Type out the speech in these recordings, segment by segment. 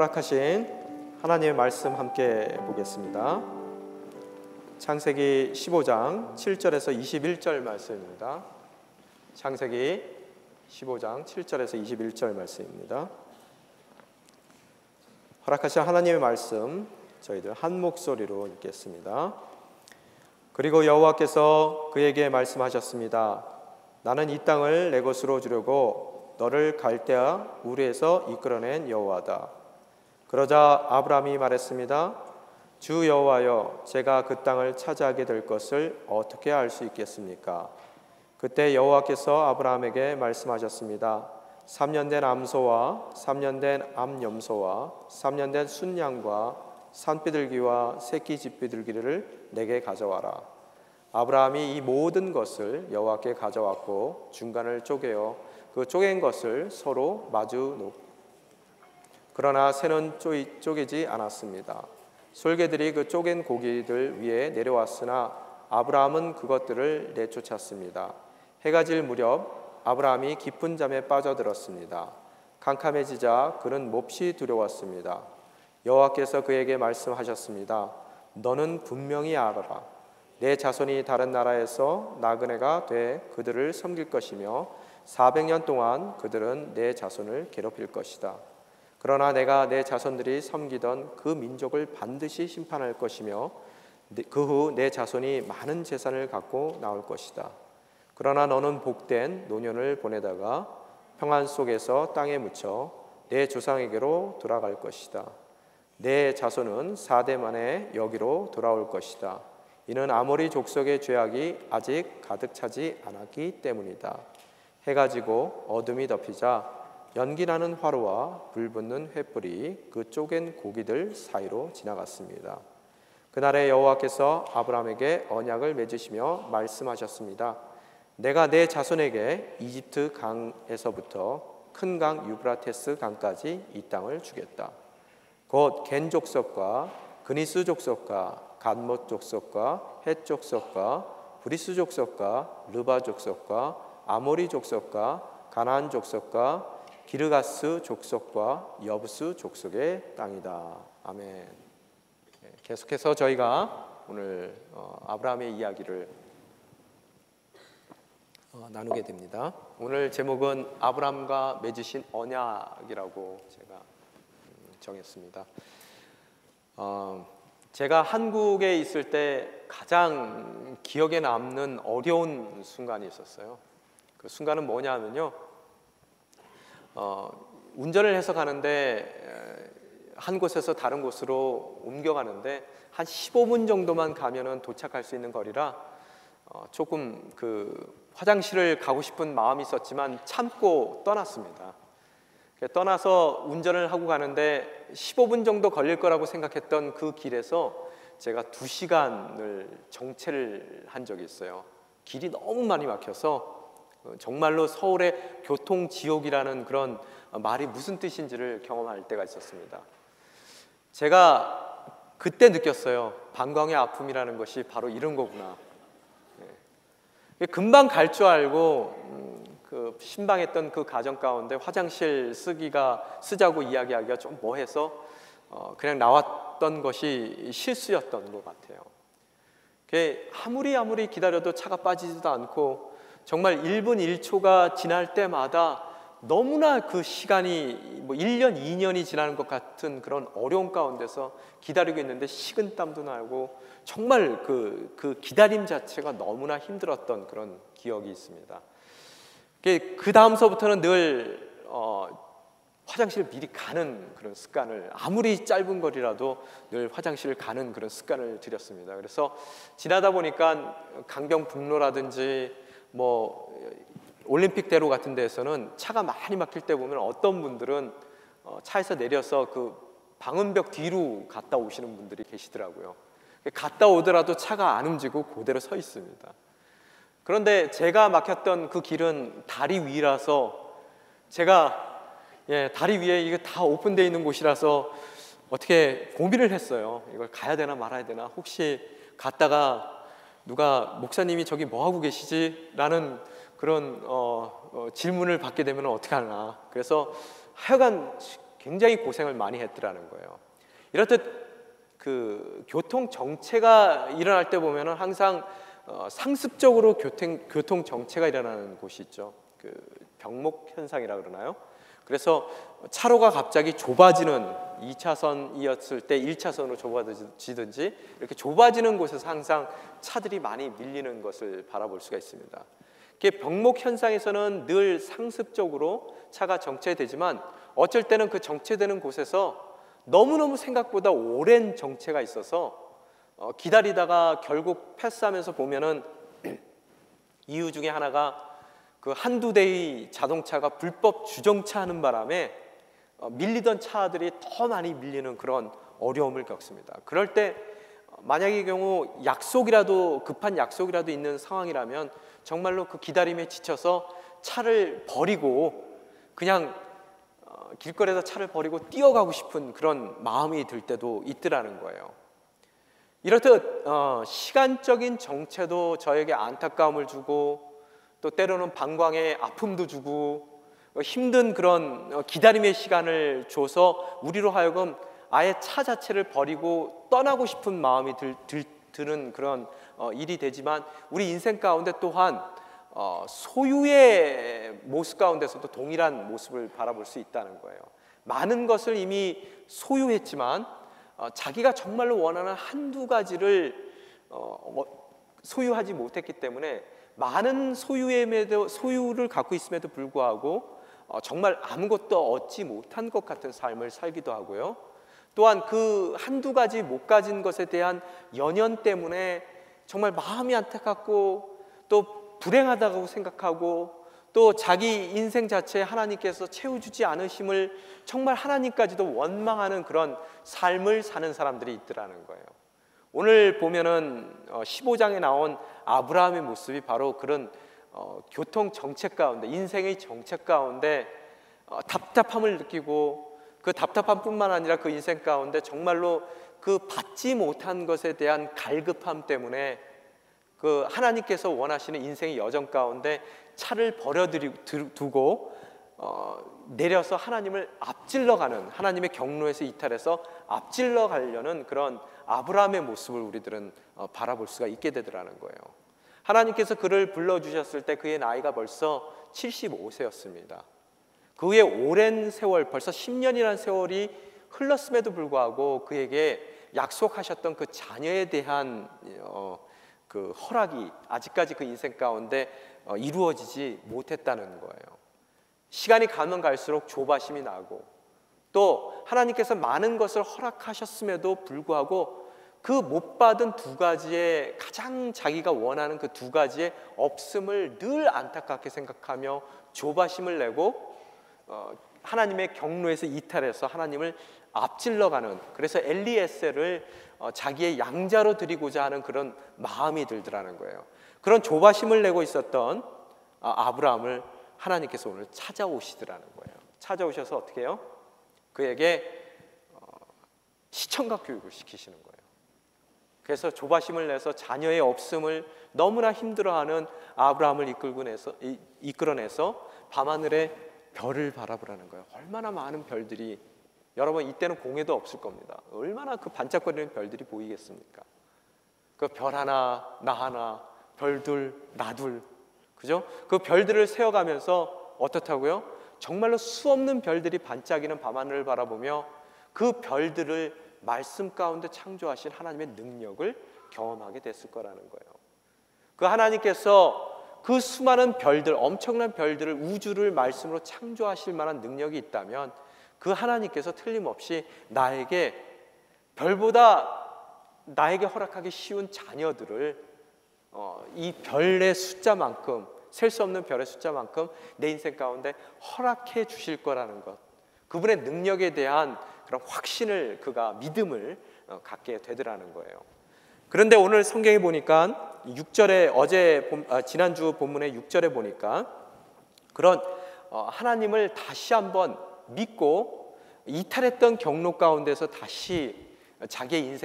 허락하신 하나님의 말씀 함께 보겠습니다. 창세기 15장 7절에서 21절 말씀입니다. 창세기 15장 7절에서 21절 말씀입니다. 허락하신 하나님의 말씀 저희들 한 목소리로 읽겠습니다. 그리고 여호와께서 그에게 말씀하셨습니다. 나는 이 땅을 내 것으로 주려고 너를 갈대아 우르에서 이끌어낸 여호와다. 그러자 아브라함이 말했습니다. 주 여호와여, 제가 그 땅을 차지하게 될 것을 어떻게 알 수 있겠습니까? 그때 여호와께서 아브라함에게 말씀하셨습니다. 3년 된 암소와 3년 된 암염소와 3년 된 순양과 산비둘기와 새끼 집비둘기를 내게 가져와라. 아브라함이 이 모든 것을 여호와께 가져왔고 중간을 쪼개어 그 쪼갠 것을 서로 마주 놓고, 그러나 새는 쪼개지 않았습니다. 솔개들이 그 쪼갠 고기들 위에 내려왔으나 아브라함은 그것들을 내쫓았습니다. 해가 질 무렵 아브라함이 깊은 잠에 빠져들었습니다. 캄캄해지자 그는 몹시 두려웠습니다. 여호와께서 그에게 말씀하셨습니다. 너는 분명히 알아라. 내 자손이 다른 나라에서 나그네가 돼 그들을 섬길 것이며 400년 동안 그들은 내 자손을 괴롭힐 것이다. 그러나 내가 내 자손들이 섬기던 그 민족을 반드시 심판할 것이며 그 후 내 자손이 많은 재산을 갖고 나올 것이다. 그러나 너는 복된 노년을 보내다가 평안 속에서 땅에 묻혀 내 조상에게로 돌아갈 것이다. 내 자손은 4대 만에 여기로 돌아올 것이다. 이는 아모리 족속의 죄악이 아직 가득 차지 않았기 때문이다. 해가 지고 어둠이 덮이자 연기나는 화로와 불붙는 횃불이 그 쪼갠 고기들 사이로 지나갔습니다. 그날에 여호와께서 아브라함에게 언약을 맺으시며 말씀하셨습니다. 내가 내 자손에게 이집트 강에서부터 큰 강 유브라테스 강까지 이 땅을 주겠다. 곧 겐 족속과 그니스 족속과 갓못 족속과 헷 족속과 브리스 족속과 르바 족속과 아모리 족속과 가나안 족속과 기르가스 족속과 여부스 족속의 땅이다. 아멘. 계속해서 저희가 오늘 아브라함의 이야기를 나누게 됩니다. 오늘 제목은 아브라함과 맺으신 언약이라고 제가 정했습니다. 제가 한국에 있을 때 가장 기억에 남는 어려운 순간이 있었어요. 그 순간은 뭐냐면요, 운전을 해서 가는데 한 곳에서 다른 곳으로 옮겨가는데 한 15분 정도만 가면은 도착할 수 있는 거리라 조금 그 화장실을 가고 싶은 마음이 있었지만 참고 떠났습니다. 떠나서 운전을 하고 가는데 15분 정도 걸릴 거라고 생각했던 그 길에서 제가 2시간을 정체를 한 적이 있어요. 길이 너무 많이 막혀서 정말로 서울의 교통지옥이라는 그런 말이 무슨 뜻인지를 경험할 때가 있었습니다. 제가 그때 느꼈어요. 방광의 아픔이라는 것이 바로 이런 거구나. 금방 갈 줄 알고 그 신방했던 그 가정 가운데 화장실 쓰자고 이야기하기가 좀 뭐해서 그냥 나왔던 것이 실수였던 것 같아요. 아무리 기다려도 차가 빠지지도 않고 정말 1분 1초가 지날 때마다 너무나 그 시간이 1년 2년이 지나는 것 같은 그런 어려운 가운데서 기다리고 있는데 식은땀도 나고 정말 그 기다림 자체가 너무나 힘들었던 그런 기억이 있습니다. 그 다음서부터는 늘 화장실을 미리 가는 그런 습관을, 아무리 짧은 거리라도 늘 화장실을 가는 그런 습관을 들였습니다. 그래서 지나다 보니까 강변북로라든지 올림픽대로 같은 데에서는 차가 많이 막힐 때 보면 어떤 분들은 차에서 내려서 그 방음벽 뒤로 갔다 오시는 분들이 계시더라고요. 갔다 오더라도 차가 안 움직이고 그대로 서 있습니다. 그런데 제가 막혔던 그 길은 다리 위라서 제가 다리 위에 이게 다 오픈되어 있는 곳이라서 어떻게 고민을 했어요. 이걸 가야 되나 말아야 되나, 혹시 갔다가 누가 목사님이 저기 뭐 하고 계시지? 라는 그런 질문을 받게 되면 어떻게 하나. 그래서 하여간 굉장히 고생을 많이 했더라는 거예요. 이렇듯 그 교통 정체가 일어날 때 보면은 항상 상습적으로 교통 정체가 일어나는 곳이 있죠. 그 병목 현상이라 그러나요? 그래서 차로가 갑자기 좁아지는 2차선이었을 때 1차선으로 좁아지든지 이렇게 좁아지는 곳에서 항상 차들이 많이 밀리는 것을 바라볼 수가 있습니다. 병목 현상에서는 늘 상습적으로 차가 정체되지만 어쩔 때는 그 정체되는 곳에서 너무너무 생각보다 오랜 정체가 있어서 기다리다가 결국 패스하면서 보면은 이유 중에 하나가 그 한두 대의 자동차가 불법 주정차하는 바람에 밀리던 차들이 더 많이 밀리는 그런 어려움을 겪습니다. 그럴 때 만약의 경우 급한 약속이라도 있는 상황이라면 정말로 그 기다림에 지쳐서 차를 버리고 그냥 길거리에서 차를 버리고 뛰어가고 싶은 그런 마음이 들 때도 있더라는 거예요. 이렇듯 시간적인 정체도 저에게 안타까움을 주고 또 때로는 방광에 아픔도 주고 힘든 그런 기다림의 시간을 줘서 우리로 하여금 아예 차 자체를 버리고 떠나고 싶은 마음이 드는 그런 일이 되지만 우리 인생 가운데 또한 소유의 모습 가운데서도 동일한 모습을 바라볼 수 있다는 거예요. 많은 것을 이미 소유했지만 자기가 정말로 원하는 한두 가지를 소유하지 못했기 때문에 많은 소유를 갖고 있음에도 불구하고 정말 아무것도 얻지 못한 것 같은 삶을 살기도 하고요. 또한 그 한두 가지 못 가진 것에 대한 연연 때문에 정말 마음이 안타깝고 또 불행하다고 생각하고 또 자기 인생 자체에 하나님께서 채워주지 않으심을 정말 하나님까지도 원망하는 그런 삶을 사는 사람들이 있더라는 거예요. 오늘 보면은 15장에 나온 아브라함의 모습이 바로 그런 교통 정책 가운데, 인생의 정책 가운데 답답함을 느끼고 그 답답함뿐만 아니라 그 인생 가운데 정말로 그 받지 못한 것에 대한 갈급함 때문에 그 하나님께서 원하시는 인생의 여정 가운데 차를 버려두고 내려서 하나님을 앞질러가는, 하나님의 경로에서 이탈해서 앞질러 가려는 그런 아브라함의 모습을 우리들은 바라볼 수가 있게 되더라는 거예요. 하나님께서 그를 불러주셨을 때 그의 나이가 벌써 75세였습니다. 그 후에 오랜 세월, 벌써 10년이라는 세월이 흘렀음에도 불구하고 그에게 약속하셨던 그 자녀에 대한 그 허락이 아직까지 그 인생 가운데 이루어지지 못했다는 거예요. 시간이 가면 갈수록 조바심이 나고 또 하나님께서 많은 것을 허락하셨음에도 불구하고 그 못 받은 두 가지의 가장 자기가 원하는 그 두 가지의 없음을 늘 안타깝게 생각하며 조바심을 내고 하나님의 경로에서 이탈해서 하나님을 앞질러가는, 그래서 엘리에셀을 자기의 양자로 드리고자 하는 그런 마음이 들더라는 거예요. 그런 조바심을 내고 있었던 아브라함을 하나님께서 오늘 찾아오시더라는 거예요. 찾아오셔서 어떻게 해요? 그에게 시청각 교육을 시키시는 거예요. 그래서 조바심을 내서 자녀의 없음을 너무나 힘들어하는 아브라함을 이끌어내서 밤하늘에 별을 바라보라는 거예요. 얼마나 많은 별들이, 여러분 이때는 공해도 없을 겁니다. 얼마나 그 반짝거리는 별들이 보이겠습니까? 그 별 하나, 나 하나, 별둘, 나둘, 그죠? 그 별들을 세어가면서 어떻다고요? 정말로 수없는 별들이 반짝이는 밤하늘을 바라보며 그 별들을 말씀 가운데 창조하신 하나님의 능력을 경험하게 됐을 거라는 거예요. 그 하나님께서 그 수많은 별들, 엄청난 별들을, 우주를 말씀으로 창조하실 만한 능력이 있다면 그 하나님께서 틀림없이 나에게 별보다 나에게 허락하기 쉬운 자녀들을 이 별의 숫자만큼, 셀 수 없는 별의 숫자만큼 내 인생 가운데 허락해 주실 거라는 것, 그분의 능력에 대한 그런 확신을, 그가 믿음을 갖게 되더라는 거예요. 그런데 오늘 성경에 보니까 6절에 지난주 본문의 6절에 보니까 그런 하나님을 다시 한번 믿고 이탈했던 경로 가운데서 다시 자기의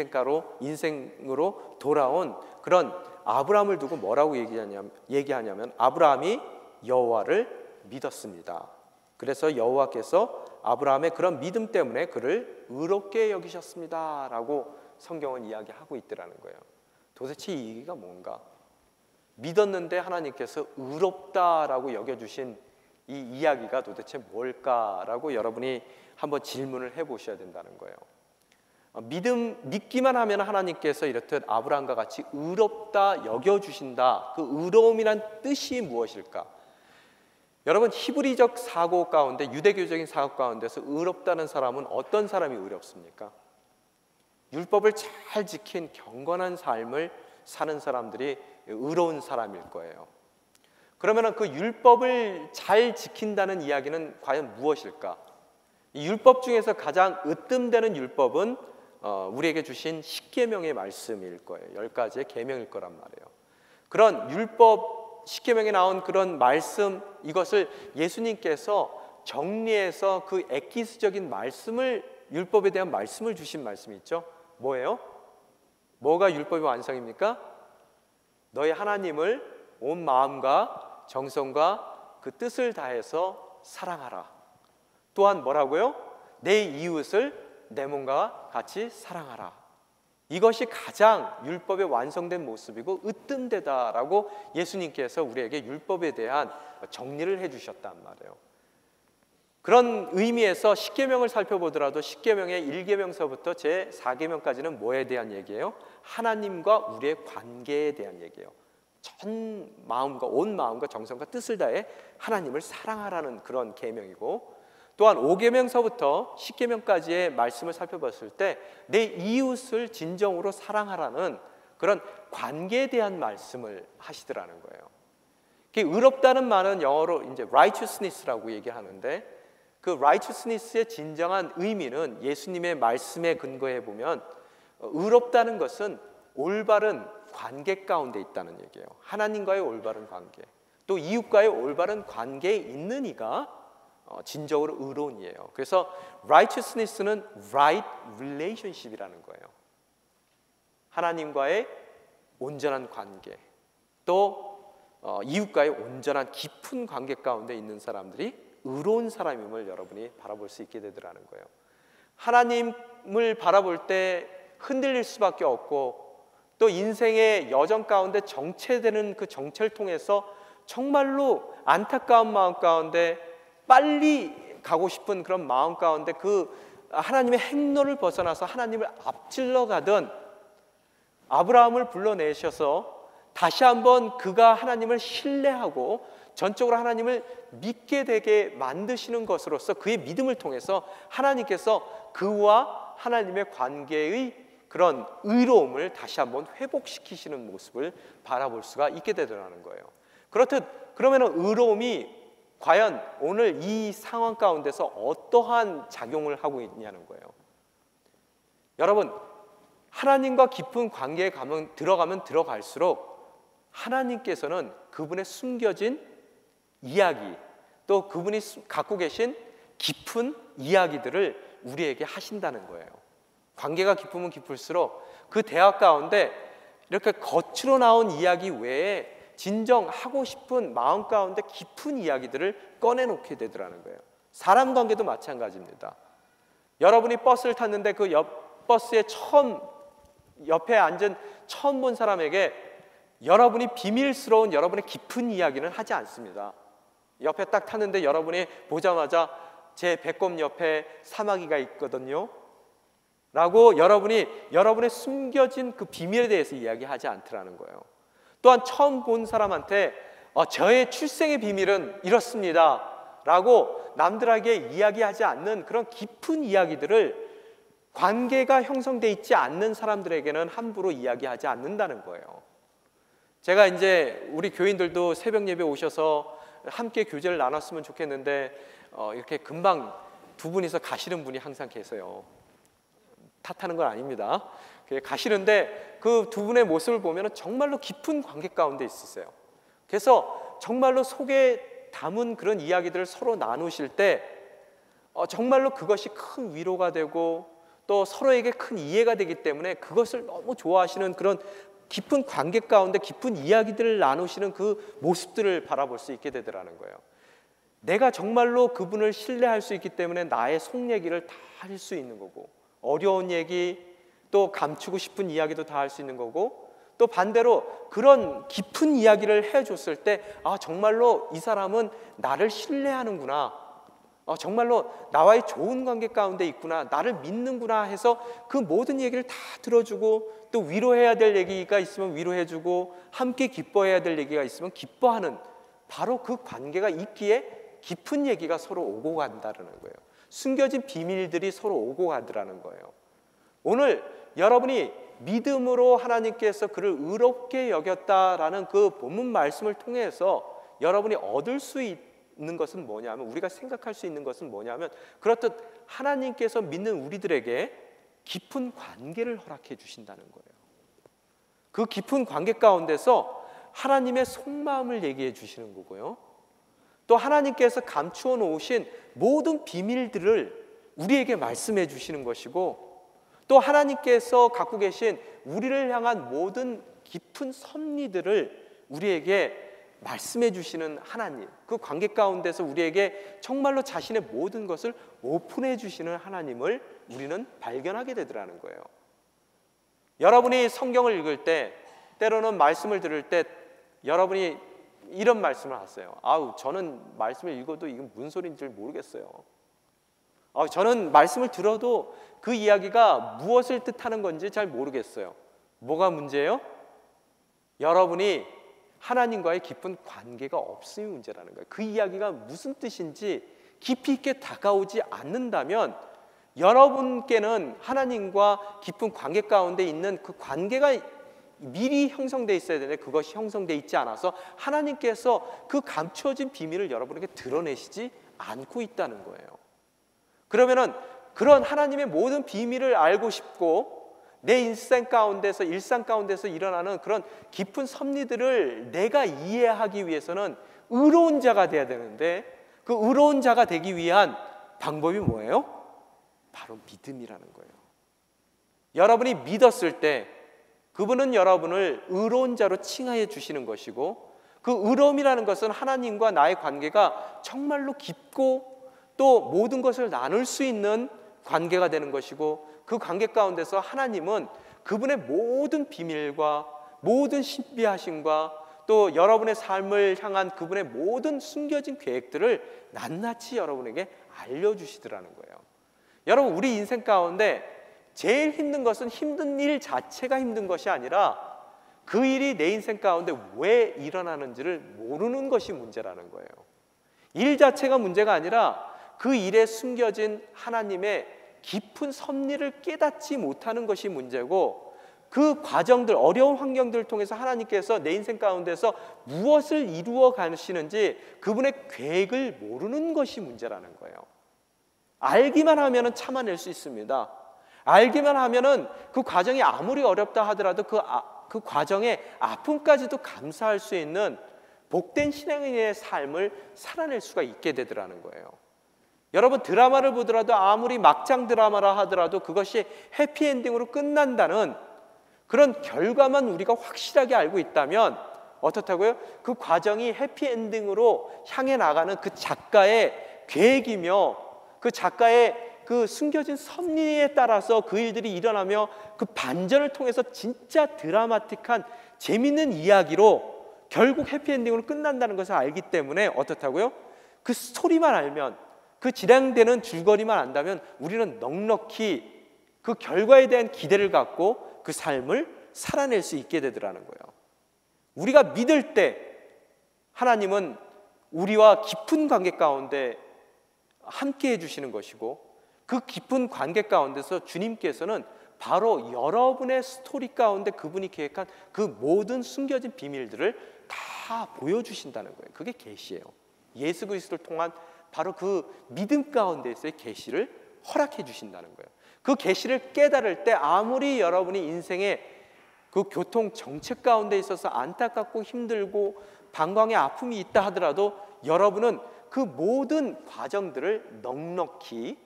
인생으로 돌아온 그런 아브라함을 두고 뭐라고 얘기하냐면 아브라함이 여호와를 믿었습니다. 그래서 여호와께서 아브라함의 그런 믿음 때문에 그를 의롭게 여기셨습니다 라고 성경은 이야기하고 있더라는 거예요. 도대체 이 얘기가 뭔가? 믿었는데 하나님께서 의롭다라고 여겨주신 이 이야기가 도대체 뭘까라고 여러분이 한번 질문을 해보셔야 된다는 거예요. 믿기만 하면 하나님께서 이렇듯 아브라함과 같이 의롭다 여겨주신다. 그 의로움이란 뜻이 무엇일까? 여러분, 히브리적 사고 가운데, 유대교적인 사고 가운데서 의롭다는 사람은 어떤 사람이 의롭습니까? 율법을 잘 지킨 경건한 삶을 사는 사람들이 의로운 사람일 거예요. 그러면 그 율법을 잘 지킨다는 이야기는 과연 무엇일까? 이 율법 중에서 가장 으뜸되는 율법은 우리에게 주신 십계명의 말씀일 거예요. 10가지의 계명일 거란 말이에요. 그런 율법 십계명에 나온 그런 말씀, 이것을 예수님께서 정리해서 그 엑기스적인 말씀을, 율법에 대한 말씀을 주신 말씀이 있죠. 뭐예요? 뭐가 율법의 완성입니까? 너희 하나님을 온 마음과 정성과 그 뜻을 다해서 사랑하라. 또한 뭐라고요? 내 이웃을 내 몸과 같이 사랑하라. 이것이 가장 율법의 완성된 모습이고 으뜸되다라고 예수님께서 우리에게 율법에 대한 정리를 해주셨단 말이에요. 그런 의미에서 십계명을 살펴보더라도 십계명의 1계명서부터 제 4계명까지는 뭐에 대한 얘기예요? 하나님과 우리의 관계에 대한 얘기예요. 전 마음과 온 마음과 정성과 뜻을 다해 하나님을 사랑하라는 그런 계명이고, 또한 5계명서부터 10계명까지의 말씀을 살펴봤을 때 내 이웃을 진정으로 사랑하라는 그런 관계에 대한 말씀을 하시더라는 거예요. 의롭다는 말은 영어로 이제 righteousness라고 얘기하는데, 그 righteousness의 진정한 의미는 예수님의 말씀에 근거해 보면 의롭다는 것은 올바른 관계 가운데 있다는 얘기예요. 하나님과의 올바른 관계, 또 이웃과의 올바른 관계에 있는 이가 진정으로 의로운 이에요. 그래서 righteousness는 right relationship이라는 거예요. 하나님과의 온전한 관계, 또 이웃과의 온전한 깊은 관계 가운데 있는 사람들이 의로운 사람임을 여러분이 바라볼 수 있게 되더라는 거예요. 하나님을 바라볼 때 흔들릴 수밖에 없고, 또 인생의 여정 가운데 정체되는 그 정체를 통해서 정말로 안타까운 마음 가운데 빨리 가고 싶은 그런 마음 가운데 그 하나님의 행로를 벗어나서 하나님을 앞질러 가던 아브라함을 불러내셔서 다시 한번 그가 하나님을 신뢰하고 전적으로 하나님을 믿게 되게 만드시는 것으로서 그의 믿음을 통해서 하나님께서 그와 하나님의 관계의 그런 의로움을 다시 한번 회복시키시는 모습을 바라볼 수가 있게 되더라는 거예요. 그렇듯 그러면 의로움이 과연 오늘 이 상황 가운데서 어떠한 작용을 하고 있냐는 거예요. 여러분, 하나님과 깊은 관계에 들어가면 들어갈수록 하나님께서는 그분의 숨겨진 이야기, 또 그분이 갖고 계신 깊은 이야기들을 우리에게 하신다는 거예요. 관계가 깊으면 깊을수록 그 대화 가운데 이렇게 겉으로 나온 이야기 외에 진정 하고 싶은 마음 가운데 깊은 이야기들을 꺼내놓게 되더라는 거예요. 사람 관계도 마찬가지입니다. 여러분이 버스를 탔는데 그 버스에 옆에 앉은 처음 본 사람에게 여러분이 비밀스러운 여러분의 깊은 이야기는 하지 않습니다. 옆에 딱 탔는데 여러분이 보자마자 제 배꼽 옆에 사마귀가 있거든요 라고 여러분의 숨겨진 그 비밀에 대해서 이야기하지 않더라는 거예요. 또한 처음 본 사람한테 저의 출생의 비밀은 이렇습니다 라고 남들에게 이야기하지 않는 그런 깊은 이야기들을 관계가 형성되어 있지 않는 사람들에게는 함부로 이야기하지 않는다는 거예요. 제가 이제 우리 교인들도 새벽 예배 오셔서 함께 교제를 나눴으면 좋겠는데 이렇게 금방 두 분이서 가시는 분이 항상 계세요. 탓하는 건 아닙니다. 가시는데 그 두 분의 모습을 보면 정말로 깊은 관계 가운데 있으세요. 그래서 정말로 속에 담은 그런 이야기들을 서로 나누실 때 정말로 그것이 큰 위로가 되고 또 서로에게 큰 이해가 되기 때문에 그것을 너무 좋아하시는 그런 깊은 관계 가운데 깊은 이야기들을 나누시는 그 모습들을 바라볼 수 있게 되더라는 거예요. 내가 정말로 그분을 신뢰할 수 있기 때문에 나의 속 얘기를 다 할 수 있는 거고, 어려운 얘기, 또 감추고 싶은 이야기도 다 할 수 있는 거고, 또 반대로 그런 깊은 이야기를 해줬을 때 정말로 이 사람은 나를 신뢰하는구나, 정말로 나와의 좋은 관계 가운데 있구나, 나를 믿는구나 해서 그 모든 얘기를 다 들어주고, 또 위로해야 될 얘기가 있으면 위로해주고, 함께 기뻐해야 될 얘기가 있으면 기뻐하는, 바로 그 관계가 있기에 깊은 얘기가 서로 오고 간다는 거예요. 숨겨진 비밀들이 서로 오고 가더라는 거예요. 오늘 여러분이 믿음으로 하나님께서 그를 의롭게 여겼다라는 그 본문 말씀을 통해서 여러분이 얻을 수 있는 것은 뭐냐면, 우리가 생각할 수 있는 것은 뭐냐면, 그렇듯 하나님께서 믿는 우리들에게 깊은 관계를 허락해 주신다는 거예요. 그 깊은 관계 가운데서 하나님의 속마음을 얘기해 주시는 거고요, 또 하나님께서 감추어 놓으신 모든 비밀들을 우리에게 말씀해 주시는 것이고, 또 하나님께서 갖고 계신 우리를 향한 모든 깊은 섭리들을 우리에게 말씀해 주시는 하나님, 그 관계 가운데서 우리에게 정말로 자신의 모든 것을 오픈해 주시는 하나님을 우리는 발견하게 되더라는 거예요. 여러분이 성경을 읽을 때, 때로는 말씀을 들을 때 여러분이 이런 말씀을 하세요. 저는 말씀을 읽어도 이건 무슨 소리인지 모르겠어요. 저는 말씀을 들어도 그 이야기가 무엇을 뜻하는 건지 잘 모르겠어요. 뭐가 문제예요? 여러분이 하나님과의 깊은 관계가 없음이 문제라는 거예요. 그 이야기가 무슨 뜻인지 깊이 있게 다가오지 않는다면 여러분께는 하나님과 깊은 관계 가운데 있는 그 관계가 미리 형성되어 있어야 되는데, 그것이 형성되어 있지 않아서 하나님께서 그 감추어진 비밀을 여러분에게 드러내시지 않고 있다는 거예요. 그러면은 그런 하나님의 모든 비밀을 알고 싶고, 내 일상 가운데서 일어나는 그런 깊은 섭리들을 내가 이해하기 위해서는 의로운 자가 돼야 되는데, 그 의로운 자가 되기 위한 방법이 뭐예요? 바로 믿음이라는 거예요. 여러분이 믿었을 때 그분은 여러분을 의로운 자로 칭하여 주시는 것이고, 그 의로움이라는 것은 하나님과 나의 관계가 정말로 깊고 또 모든 것을 나눌 수 있는 관계가 되는 것이고, 그 관계 가운데서 하나님은 그분의 모든 비밀과 모든 신비하심과 또 여러분의 삶을 향한 그분의 모든 숨겨진 계획들을 낱낱이 여러분에게 알려주시더라는 거예요. 여러분, 우리 인생 가운데 제일 힘든 것은 힘든 일 자체가 힘든 것이 아니라 그 일이 내 인생 가운데 왜 일어나는지를 모르는 것이 문제라는 거예요. 일 자체가 문제가 아니라 그 일에 숨겨진 하나님의 깊은 섭리를 깨닫지 못하는 것이 문제고, 그 과정들, 어려운 환경들을 통해서 하나님께서 내 인생 가운데서 무엇을 이루어 가시는지 그분의 계획을 모르는 것이 문제라는 거예요. 알기만 하면은 참아낼 수 있습니다. 알기만 하면은 그 과정이 아무리 어렵다 하더라도 그 과정의 아픔까지도 감사할 수 있는 복된 신앙인의 삶을 살아낼 수가 있게 되더라는 거예요. 여러분, 드라마를 보더라도 아무리 막장 드라마라 하더라도 그것이 해피엔딩으로 끝난다는 그런 결과만 우리가 확실하게 알고 있다면 어떻다고요? 그 과정이 해피엔딩으로 향해 나가는 그 작가의 계획이며, 그 작가의 그 숨겨진 섭리에 따라서 그 일들이 일어나며 그 반전을 통해서 진짜 드라마틱한 재밌는 이야기로 결국 해피엔딩으로 끝난다는 것을 알기 때문에 어떻다고요? 그 스토리만 알면, 그 진행되는 줄거리만 안다면 우리는 넉넉히 그 결과에 대한 기대를 갖고 그 삶을 살아낼 수 있게 되더라는 거예요. 우리가 믿을 때 하나님은 우리와 깊은 관계 가운데 함께 해주시는 것이고, 그 깊은 관계 가운데서 주님께서는 바로 여러분의 스토리 가운데 그분이 계획한 그 모든 숨겨진 비밀들을 다 보여주신다는 거예요. 그게 계시예요. 예수 그리스도를 통한 바로 그 믿음 가운데서의 계시를 허락해 주신다는 거예요. 그 계시를 깨달을 때 아무리 여러분이 인생의 그 교통 정책 가운데 있어서 안타깝고 힘들고 방광의 아픔이 있다 하더라도 여러분은 그 모든 과정들을 넉넉히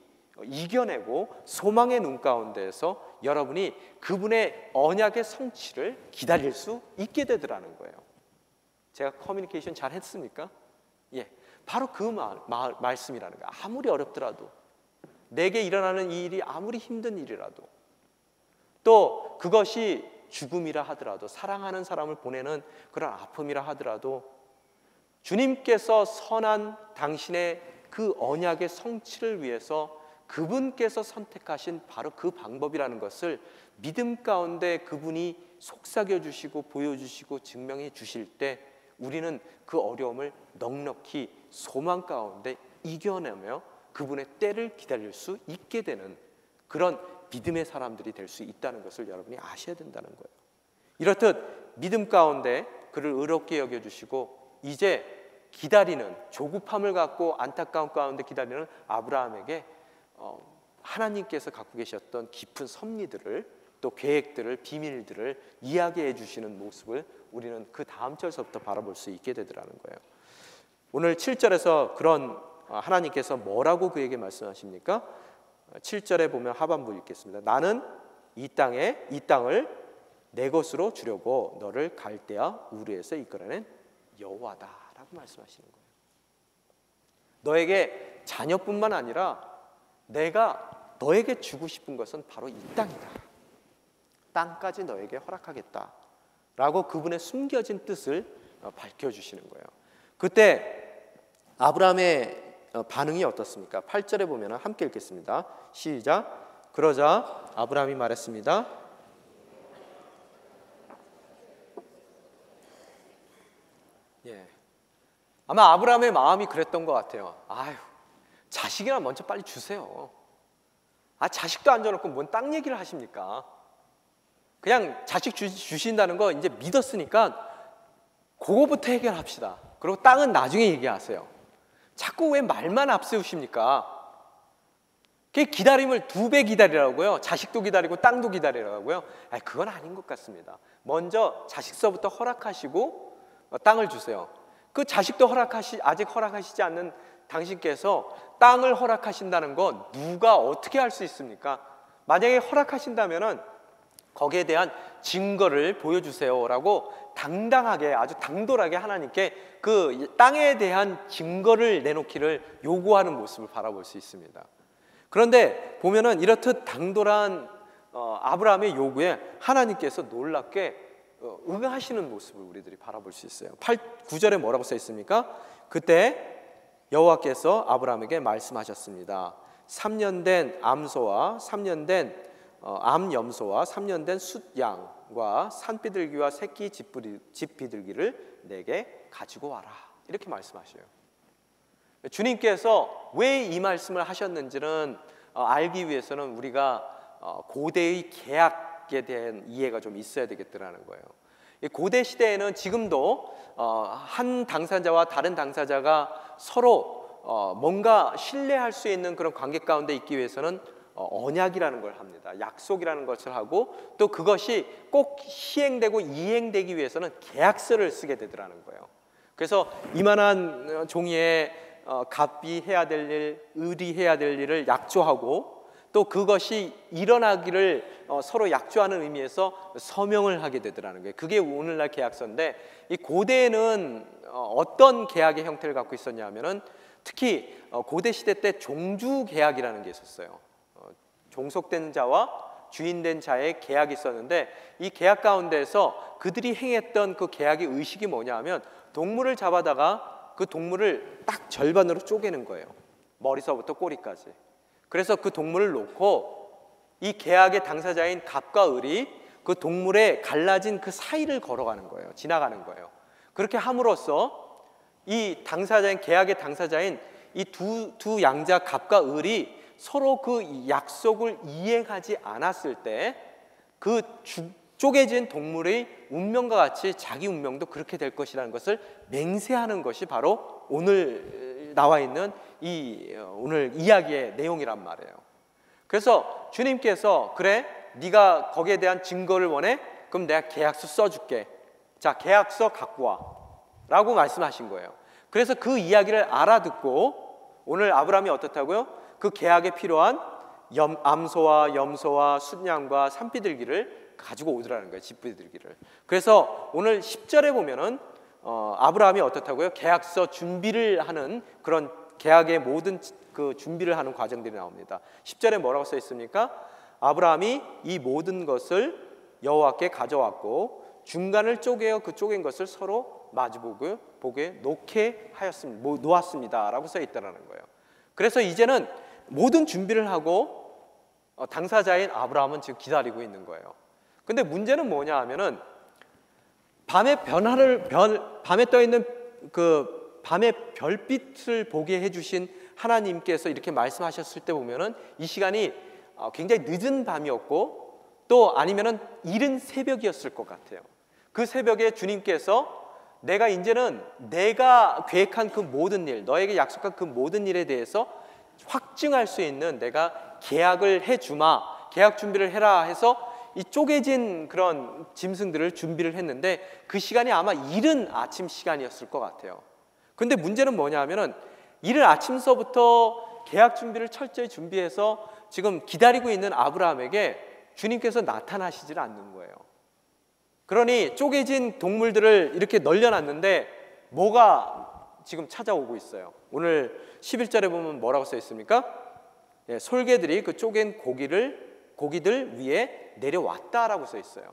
이겨내고 소망의 눈 가운데에서 여러분이 그분의 언약의 성취를 기다릴 수 있게 되더라는 거예요. 제가 커뮤니케이션 잘 했습니까? 예. 바로 그 말씀이라는 거예요. 아무리 어렵더라도, 내게 일어나는 이 일이 아무리 힘든 일이라도, 또 그것이 죽음이라 하더라도, 사랑하는 사람을 보내는 그런 아픔이라 하더라도 주님께서 선한 당신의 그 언약의 성취를 위해서 그분께서 선택하신 바로 그 방법이라는 것을 믿음 가운데 그분이 속삭여 주시고 보여주시고 증명해 주실 때 우리는 그 어려움을 넉넉히 소망 가운데 이겨내며 그분의 때를 기다릴 수 있게 되는 그런 믿음의 사람들이 될 수 있다는 것을 여러분이 아셔야 된다는 거예요. 이렇듯 믿음 가운데 그를 의롭게 여겨주시고 이제 기다리는, 조급함을 갖고 안타까움 가운데 기다리는 아브라함에게 하나님께서 갖고 계셨던 깊은 섭리들을, 또 계획들을, 비밀들을 이야기해 주시는 모습을 우리는 그 다음 절서부터 바라볼 수 있게 되더라는 거예요. 오늘 7절에서 그런 하나님께서 뭐라고 그에게 말씀하십니까? 7절에 보면 하반부 읽겠습니다. 나는 이 땅을 내 것으로 주려고 너를 갈대아 우르에서 이끌어낸 여호와다 라고 말씀하시는 거예요. 너에게 자녀뿐만 아니라 내가 너에게 주고 싶은 것은 바로 이 땅이다. 땅까지 너에게 허락하겠다 라고 그분의 숨겨진 뜻을 밝혀주시는 거예요. 그때 아브라함의 반응이 어떻습니까? 8절에 보면 함께 읽겠습니다. 시작. 그러자 아브라함이 말했습니다. 아마 아브라함의 마음이 그랬던 것 같아요. 아유, 자식이나 먼저 빨리 주세요. 자식도 안 줘놓고 뭔 땅 얘기를 하십니까? 그냥 자식 주신다는 거 이제 믿었으니까 그거부터 해결합시다. 그리고 땅은 나중에 얘기하세요. 자꾸 왜 말만 앞세우십니까? 그 기다림을 2배 기다리라고요. 자식도 기다리고 땅도 기다리라고요. 그건 아닌 것 같습니다. 먼저 자식서부터 허락하시고 땅을 주세요. 그 자식도 아직 허락하시지 않는 당신께서 땅을 허락하신다는 건 누가 어떻게 할 수 있습니까? 만약에 허락하신다면은 거기에 대한 증거를 보여주세요라고 당당하게, 아주 당돌하게 하나님께 그 땅에 대한 증거를 내놓기를 요구하는 모습을 바라볼 수 있습니다. 그런데 보면은 이렇듯 당돌한 아브라함의 요구에 하나님께서 놀랍게 응하시는 모습을 우리들이 바라볼 수 있어요. 9절에 뭐라고 써 있습니까? 그때 여호와께서 아브라함에게 말씀하셨습니다. 3년 된 암소와 3년 된 암염소와 3년 된 숫양과 산비둘기와 새끼 집비둘기를 내게 가지고 와라. 이렇게 말씀하셔요. 주님께서 왜 이 말씀을 하셨는지는 알기 위해서는 우리가 고대의 계약에 대한 이해가 좀 있어야 되겠더라는 거예요. 고대 시대에는 지금도 한 당사자와 다른 당사자가 서로 뭔가 신뢰할 수 있는 그런 관계 가운데 있기 위해서는 언약이라는 걸 합니다. 약속이라는 것을 하고 또 그것이 꼭 시행되고 이행되기 위해서는 계약서를 쓰게 되더라는 거예요. 그래서 이만한 종이에 갑이 해야 될 일, 을이 해야 될 일을 약조하고 또 그것이 일어나기를 서로 약조하는 의미에서 서명을 하게 되더라는 거예요. 그게 오늘날 계약서인데 이 고대에는 어떤 계약의 형태를 갖고 있었냐 하면은 특히 고대 시대 때 종주 계약이라는 게 있었어요. 종속된 자와 주인된 자의 계약이 있었는데 이 계약 가운데서 그들이 행했던 그 계약의 의식이 뭐냐 하면 동물을 잡아다가 그 동물을 딱 절반으로 쪼개는 거예요. 머리서부터 꼬리까지. 그래서 그 동물을 놓고 이 계약의 당사자인 갑과 을이 그 동물에 갈라진 그 사이를 걸어가는 거예요. 지나가는 거예요. 그렇게 함으로써 이 당사자인, 계약의 당사자인 이 두 양자 갑과 을이 서로 그 약속을 이행하지 않았을 때 그 쪼개진 동물의 운명과 같이 자기 운명도 그렇게 될 것이라는 것을 맹세하는 것이 바로 오늘 나와 있는 이 오늘 이야기의 내용이란 말이에요. 그래서 주님께서 그래, 네가 거기에 대한 증거를 원해? 그럼 내가 계약서 써줄게. 자, 계약서 갖고 와 라고 말씀하신 거예요. 그래서 그 이야기를 알아듣고 오늘 아브라함이 어떻다고요? 그 계약에 필요한 암소와 염소와 숫양과 산비둘기를 가지고 오더라는 거예요. 집비둘기를. 그래서 오늘 10절에 보면은 아브라함이 어떻다고요? 계약서 준비를 하는 그런 계약의 모든 그 준비를 하는 과정들이 나옵니다. 10절에 뭐라고 써 있습니까? 아브라함이 이 모든 것을 여호와께 가져왔고 중간을 쪼개어 그 쪼갠 것을 서로 마주보게 놓게 하였습니다. 놓았습니다라고 써 있다라는 거예요. 그래서 이제는 모든 준비를 하고 당사자인 아브라함은 지금 기다리고 있는 거예요. 근데 문제는 뭐냐 하면은 밤에 떠 있는 그 밤의 별빛을 보게 해주신 하나님께서 이렇게 말씀하셨을 때 보면은 이 시간이 굉장히 늦은 밤이었고 또 아니면은 이른 새벽이었을 것 같아요. 그 새벽에 주님께서 이제는 내가 계획한 그 모든 일, 너에게 약속한 그 모든 일에 대해서 확증할 수 있는 내가 계약을 해주마, 계약 준비를 해라 해서 이 쪼개진 그런 짐승들을 준비를 했는데 그 시간이 아마 이른 아침 시간이었을 것 같아요. 근데 문제는 뭐냐 하면은 이른 아침서부터 계약 준비를 철저히 준비해서 지금 기다리고 있는 아브라함에게 주님께서 나타나시질 않는 거예요. 그러니 쪼개진 동물들을 이렇게 널려놨는데 뭐가 지금 찾아오고 있어요. 오늘 11절에 보면 뭐라고 써 있습니까? 솔개들이 그 쪼갠 고기들 위에 내려왔다라고 써 있어요.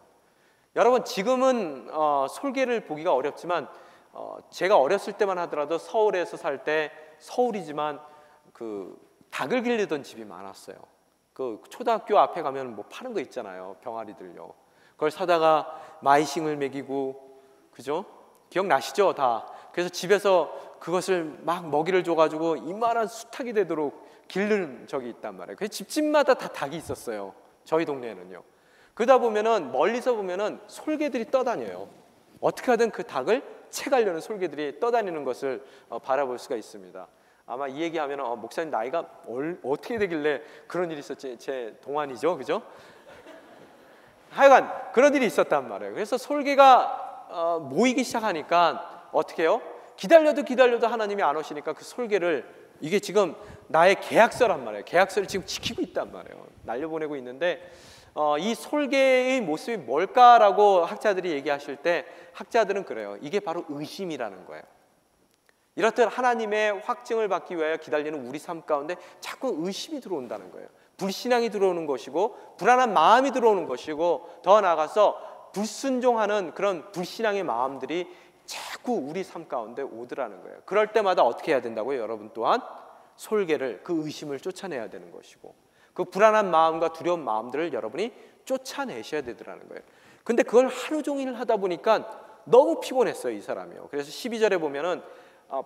여러분 지금은 솔개를 보기가 어렵지만 제가 어렸을 때만 하더라도 서울에서 살 때 서울이지만 그 닭을 기르던 집이 많았어요. 그 초등학교 앞에 가면 뭐 파는 거 있잖아요. 병아리들요. 그걸 사다가 마이싱을 먹이고, 그죠? 기억나시죠? 다. 그래서 집에서 그것을 막 먹이를 줘가지고 이만한 수탉이 되도록 기르는 적이 있단 말이에요. 그래서 집집마다 다 닭이 있었어요. 저희 동네에는요. 그러다 보면은 멀리서 보면은 솔개들이 떠다녀요. 어떻게 하든 그 닭을 채가려는 솔개들이 떠다니는 것을 바라볼 수가 있습니다. 아마 이 얘기하면 목사님 나이가 어떻게 되길래 그런 일이 있었지? 제 동안이죠, 그죠? 하여간 그런 일이 있었단 말이에요. 그래서 솔개가 모이기 시작하니까 어떻게 해요? 기다려도 하나님이 안 오시니까 그 솔개를, 이게 지금 나의 계약서란 말이에요. 계약서를 지금 지키고 있단 말이에요. 날려보내고 있는데 이 솔개의 모습이 뭘까라고 학자들이 얘기하실 때 학자들은 그래요. 이게 바로 의심이라는 거예요. 이렇듯 하나님의 확증을 받기 위하여 기다리는 우리 삶 가운데 자꾸 의심이 들어온다는 거예요. 불신앙이 들어오는 것이고 불안한 마음이 들어오는 것이고 더 나아가서 불순종하는 그런 불신앙의 마음들이 자꾸 우리 삶 가운데 오더라는 거예요. 그럴 때마다 어떻게 해야 된다고요? 여러분 또한 솔개를, 그 의심을 쫓아내야 되는 것이고 그 불안한 마음과 두려운 마음들을 여러분이 쫓아내셔야 되더라는 거예요. 근데 그걸 하루 종일 하다 보니까 너무 피곤했어요, 이 사람이요. 그래서 12절에 보면은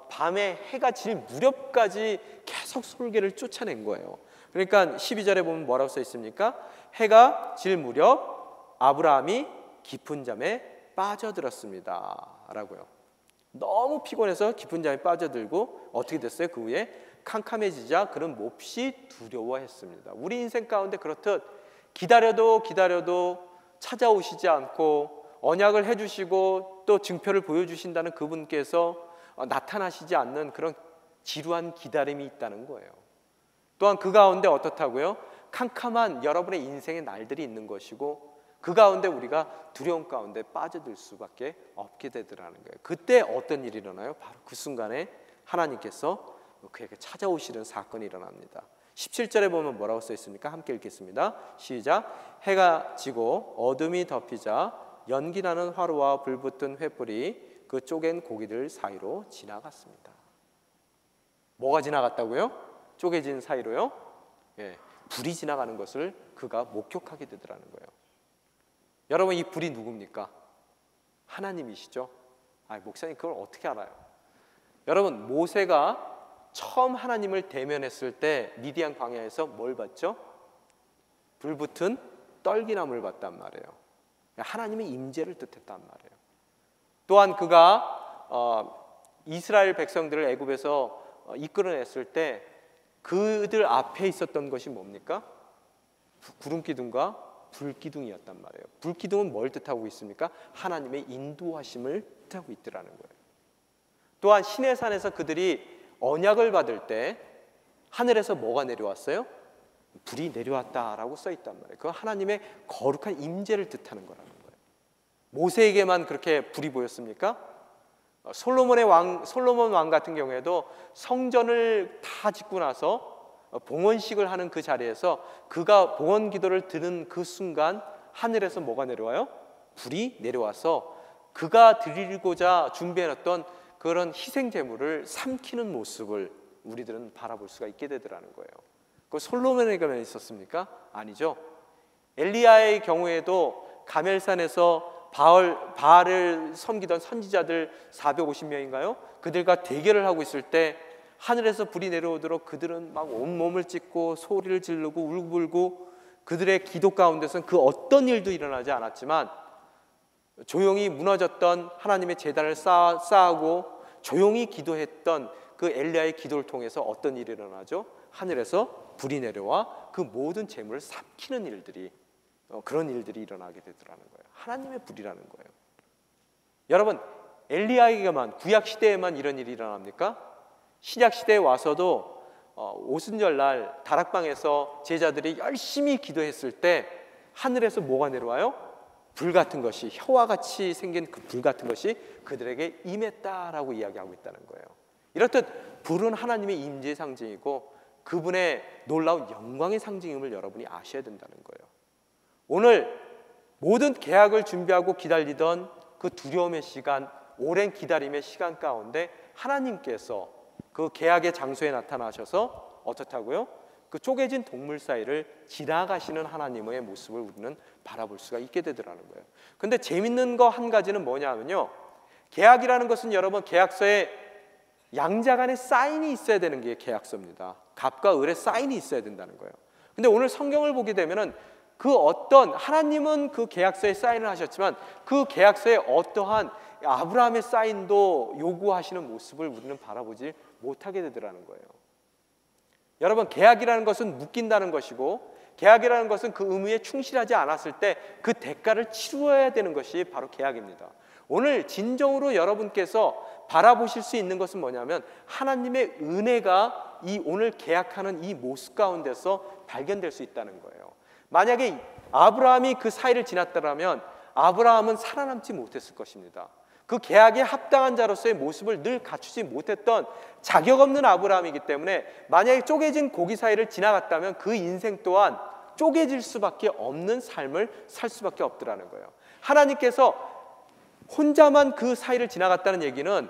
밤에 해가 질 무렵까지 계속 솔개를 쫓아낸 거예요. 그러니까 12절에 보면 뭐라고 써 있습니까? 해가 질 무렵 아브라함이 깊은 잠에 빠져들었습니다 라고요. 너무 피곤해서 깊은 잠에 빠져들고 어떻게 됐어요? 그 후에 캄캄해지자 그는 몹시 두려워했습니다. 우리 인생 가운데 그렇듯 기다려도 찾아오시지 않고 언약을 해주시고 또 증표를 보여주신다는 그분께서 나타나시지 않는 그런 지루한 기다림이 있다는 거예요. 또한 그 가운데 어떻다고요? 캄캄한 여러분의 인생의 날들이 있는 것이고 그 가운데 우리가 두려움 가운데 빠져들 수밖에 없게 되더라는 거예요. 그때 어떤 일이 일어나요? 바로 그 순간에 하나님께서 그에게 찾아오시는 사건이 일어납니다. 17절에 보면 뭐라고 써 있습니까? 함께 읽겠습니다. 시작. 해가 지고 어둠이 덮이자 연기나는 화로와 불붙은 횃불이 그 쪼갠 고기들 사이로 지나갔습니다. 뭐가 지나갔다고요? 쪼개진 사이로요? 불이 지나가는 것을 그가 목격하게 되더라는 거예요. 여러분 이 불이 누굽니까? 하나님이시죠? 목사님 그걸 어떻게 알아요? 여러분 모세가 처음 하나님을 대면했을 때 미디안 광야에서 뭘 봤죠? 불붙은 떨기나무를 봤단 말이에요. 하나님의 임재를 뜻했단 말이에요. 또한 그가 이스라엘 백성들을 애굽에서 이끌어냈을 때 그들 앞에 있었던 것이 뭡니까? 구름기둥과 불기둥이었단 말이에요. 불기둥은 뭘 뜻하고 있습니까? 하나님의 인도하심을 뜻하고 있더라는 거예요. 또한 시내산에서 그들이 언약을 받을 때 하늘에서 뭐가 내려왔어요? 불이 내려왔다라고 써 있단 말이에요. 그건 하나님의 거룩한 임재를 뜻하는 거라는 거예요. 모세에게만 그렇게 불이 보였습니까? 솔로몬 왕 같은 경우에도 성전을 다 짓고 나서 봉헌식을 하는 그 자리에서 그가 봉헌 기도를 드는 그 순간 하늘에서 뭐가 내려와요? 불이 내려와서 그가 드리고자 준비해놨던 그런 희생 제물을 삼키는 모습을 우리들은 바라볼 수가 있게 되더라는 거예요. 그 솔로몬에게만 있었습니까? 아니죠. 엘리야의 경우에도 가멜산에서 바알을 섬기던 선지자들 450명인가요? 그들과 대결을 하고 있을 때 하늘에서 불이 내려오도록 그들은 막 온몸을 찢고 소리를 지르고 울고불고 그들의 기도 가운데서는 그 어떤 일도 일어나지 않았지만 조용히 무너졌던 하나님의 제단을 쌓고 조용히 기도했던 그 엘리야의 기도를 통해서 어떤 일이 일어나죠? 하늘에서 불이 내려와 그 모든 재물을 삼키는 일들이 그런 일들이 일어나게 되더라는 거예요. 하나님의 불이라는 거예요. 여러분, 엘리야에게만 구약 시대에만 이런 일이 일어납니까? 신약 시대에 와서도 오순절날 다락방에서 제자들이 열심히 기도했을 때 하늘에서 뭐가 내려와요? 불 같은 것이, 혀와 같이 생긴 그 불 같은 것이 그들에게 임했다라고 이야기하고 있다는 거예요. 이렇듯 불은 하나님의 임재의 상징이고 그분의 놀라운 영광의 상징임을 여러분이 아셔야 된다는 거예요. 오늘 모든 계약을 준비하고 기다리던 그 두려움의 시간, 오랜 기다림의 시간 가운데 하나님께서 그 계약의 장소에 나타나셔서 어떻다고요? 그 쪼개진 동물 사이를 지나가시는 하나님의 모습을 우리는 바라볼 수가 있게 되더라는 거예요. 근데 재밌는 거 한 가지는 뭐냐면요, 계약이라는 것은 여러분 계약서에 양자 간의 사인이 있어야 되는 게 계약서입니다. 갑과 을의 사인이 있어야 된다는 거예요. 근데 오늘 성경을 보게 되면은 그 어떤 하나님은 그 계약서에 사인을 하셨지만 그 계약서에 어떠한 아브라함의 사인도 요구하시는 모습을 우리는 바라보지 못하게 되더라는 거예요. 여러분, 계약이라는 것은 묶인다는 것이고 계약이라는 것은 그 의무에 충실하지 않았을 때 그 대가를 치루어야 되는 것이 바로 계약입니다. 오늘 진정으로 여러분께서 바라보실 수 있는 것은 뭐냐면 하나님의 은혜가 이 오늘 계약하는 이 모습 가운데서 발견될 수 있다는 거예요. 만약에 아브라함이 그 사이를 지났더라면 아브라함은 살아남지 못했을 것입니다. 그 계약에 합당한 자로서의 모습을 늘 갖추지 못했던 자격 없는 아브라함이기 때문에 만약에 쪼개진 고기 사이를 지나갔다면 그 인생 또한 쪼개질 수밖에 없는 삶을 살 수밖에 없더라는 거예요. 하나님께서 혼자만 그 사이를 지나갔다는 얘기는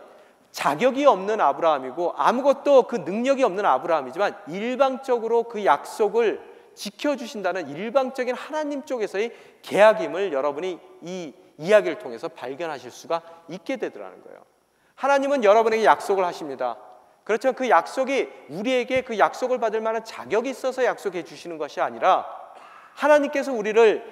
자격이 없는 아브라함이고 아무것도 그 능력이 없는 아브라함이지만 일방적으로 그 약속을 지켜주신다는 일방적인 하나님 쪽에서의 계약임을 여러분이 이 이야기를 통해서 발견하실 수가 있게 되더라는 거예요. 하나님은 여러분에게 약속을 하십니다. 그렇지만 그 약속이 우리에게 그 약속을 받을 만한 자격이 있어서 약속해 주시는 것이 아니라 하나님께서 우리를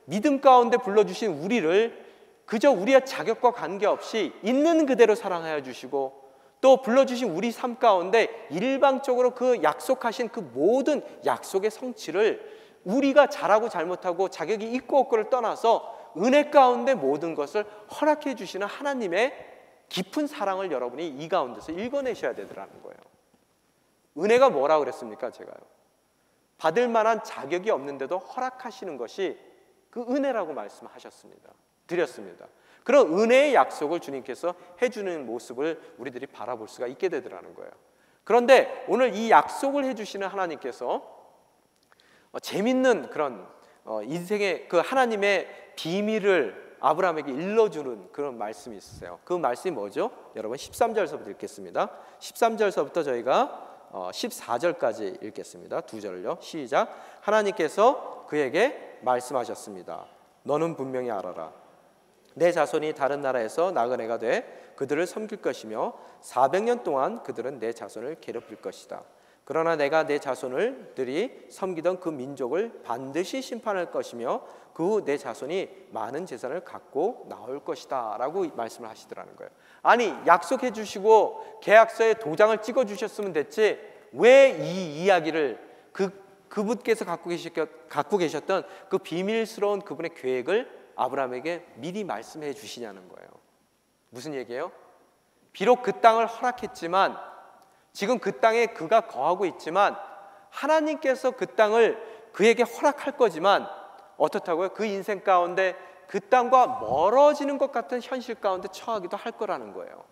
믿음 가운데 불러주신 우리를 그저 우리의 자격과 관계없이 있는 그대로 사랑하여 주시고 또 불러주신 우리 삶 가운데 일방적으로 그 약속하신 그 모든 약속의 성취를 우리가 잘하고 잘못하고 자격이 있고 없고를 떠나서 은혜 가운데 모든 것을 허락해 주시는 하나님의 깊은 사랑을 여러분이 이 가운데서 읽어내셔야 되더라는 거예요. 은혜가 뭐라고 그랬습니까? 제가요, 받을 만한 자격이 없는데도 허락하시는 것이 그 은혜라고 말씀하셨습니다. 드렸습니다. 그런 은혜의 약속을 주님께서 해주는 모습을 우리들이 바라볼 수가 있게 되더라는 거예요. 그런데 오늘 이 약속을 해주시는 하나님께서 재밌는 그런 인생의 그 하나님의 비밀을 아브라함에게 일러주는 그런 말씀이 있어요. 그 말씀이 뭐죠? 여러분 13절서부터 읽겠습니다. 13절서부터 저희가 14절까지 읽겠습니다. 두 절을요. 시작. 하나님께서 그에게 말씀하셨습니다. 너는 분명히 알아라. 내 자손이 다른 나라에서 나그네가 돼 그들을 섬길 것이며 400년 동안 그들은 내 자손을 괴롭힐 것이다. 그러나 내가 내 자손들이 섬기던 그 민족을 반드시 심판할 것이며 그 후 내 자손이 많은 재산을 갖고 나올 것이다 라고 말씀을 하시더라는 거예요. 아니, 약속해 주시고 계약서에 도장을 찍어 주셨으면 됐지 왜 이 이야기를 그분께서 갖고 계셨던 그 비밀스러운 그분의 계획을 아브라함에게 미리 말씀해 주시냐는 거예요. 무슨 얘기예요? 비록 그 땅을 허락했지만 지금 그 땅에 그가 거하고 있지만 하나님께서 그 땅을 그에게 허락할 거지만 어떻다고요? 그 인생 가운데 그 땅과 멀어지는 것 같은 현실 가운데 처하기도 할 거라는 거예요.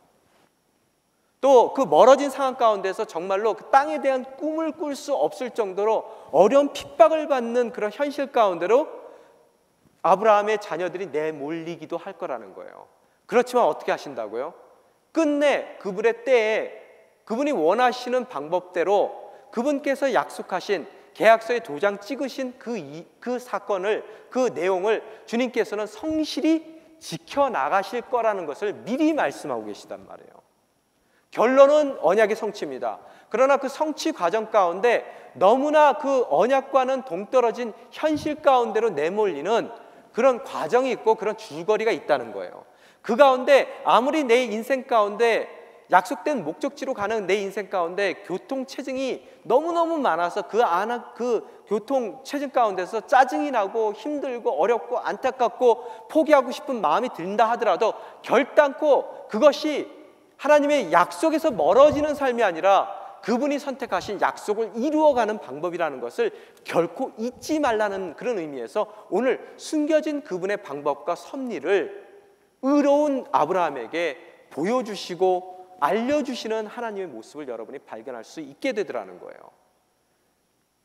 또 그 멀어진 상황 가운데서 정말로 그 땅에 대한 꿈을 꿀 수 없을 정도로 어려운 핍박을 받는 그런 현실 가운데로 아브라함의 자녀들이 내몰리기도 할 거라는 거예요. 그렇지만 어떻게 하신다고요? 끝내 그분의 때에 그분이 원하시는 방법대로 그분께서 약속하신 계약서에 도장 찍으신 그 사건을, 그 내용을 주님께서는 성실히 지켜나가실 거라는 것을 미리 말씀하고 계시단 말이에요. 결론은 언약의 성취입니다. 그러나 그 성취 과정 가운데 너무나 그 언약과는 동떨어진 현실 가운데로 내몰리는 그런 과정이 있고 그런 줄거리가 있다는 거예요. 그 가운데 아무리 내 인생 가운데 약속된 목적지로 가는 내 인생 가운데 교통체증이 너무너무 많아서 그 교통체증 가운데서 짜증이 나고 힘들고 어렵고 안타깝고 포기하고 싶은 마음이 든다 하더라도 결단코 그것이 하나님의 약속에서 멀어지는 삶이 아니라 그분이 선택하신 약속을 이루어가는 방법이라는 것을 결코 잊지 말라는 그런 의미에서 오늘 숨겨진 그분의 방법과 섭리를 의로운 아브라함에게 보여주시고 알려주시는 하나님의 모습을 여러분이 발견할 수 있게 되더라는 거예요.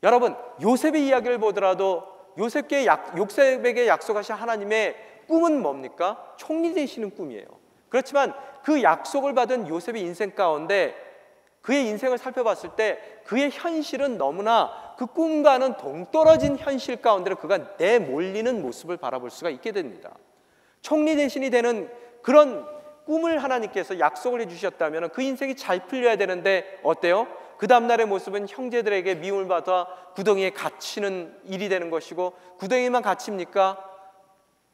여러분, 요셉의 이야기를 보더라도 요셉에게 약속하신 하나님의 꿈은 뭡니까? 총리 되시는 꿈이에요. 그렇지만 그 약속을 받은 요셉의 인생 가운데 그의 인생을 살펴봤을 때 그의 현실은 너무나 그 꿈과는 동떨어진 현실 가운데로 그가 내몰리는 모습을 바라볼 수가 있게 됩니다. 총리 대신이 되는 그런 꿈을 하나님께서 약속을 해주셨다면 그 인생이 잘 풀려야 되는데 어때요? 그 다음날의 모습은 형제들에게 미움을 받아 구덩이에 갇히는 일이 되는 것이고, 구덩이만 갇힙니까?